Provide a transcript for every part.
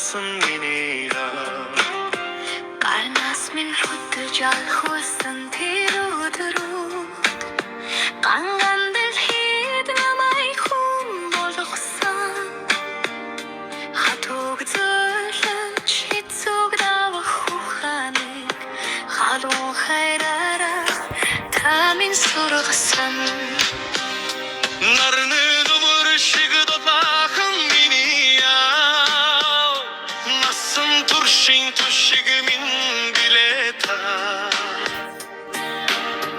болсон миний Гарнаас минь хөдөлж алхуулсан тэр өдрүүд Ганган дэлхийд намайг хүн болгосон Хатуг зөөлөж хэцүүг давах ухааныг Халуун хайраараа та минь сургасан Нарны нумар шиг дулаахан миний Насан туршийн түшиг минь билээ та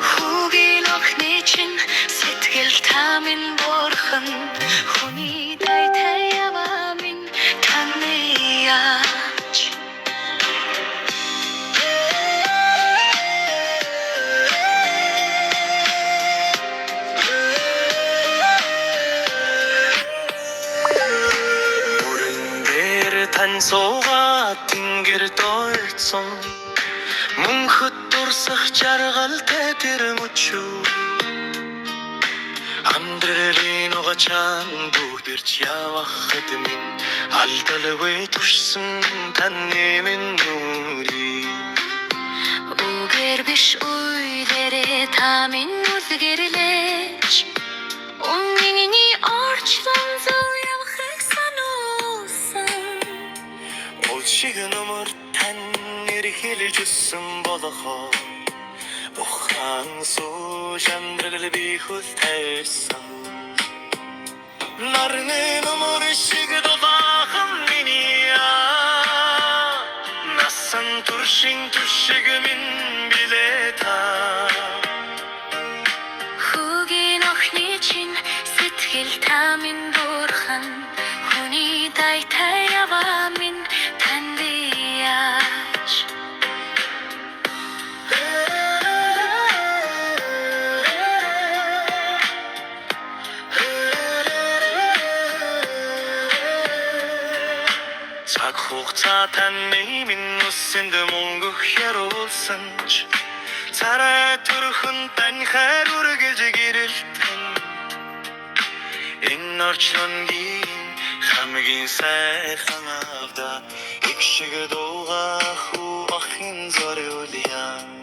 Хүүгийн охины чинь сэтгэл та минь бурхан Хүний дайтай яваа минь таны яаж Тань суугаад тэнгэр дойрцсон Мөнхөд дурсах жаргалтай тэр мөчөө Амьдралын угачаан бүгдэрч явахад минь Алдалгүй туршсан таны минь нүрийг Үгээр биш үйлэрээ та минь үлгэрлээч Өмнөний орчлон зов явахыг сануулсан Шиг нөмөр тань ирхэлж өссөн болохоо Ухаан сууж амьдрал би хөл тайсан Нарны нөмөр шиг дулаахан миний Насан туршийн түшиг минь билээ та Хүүгийн охины чинь сэтгэл та минь бурхан Хүний дайтай яваа минь танд яаж Цаг хугацаа таны минь үсэнд мөнгөх яруулсан ч Царай төрхөн тань хайр үргэж гэрэлтэн Энэ орчлонгийн хамгийн сайхан авда Их шиг дуугах уу ахын зориулъя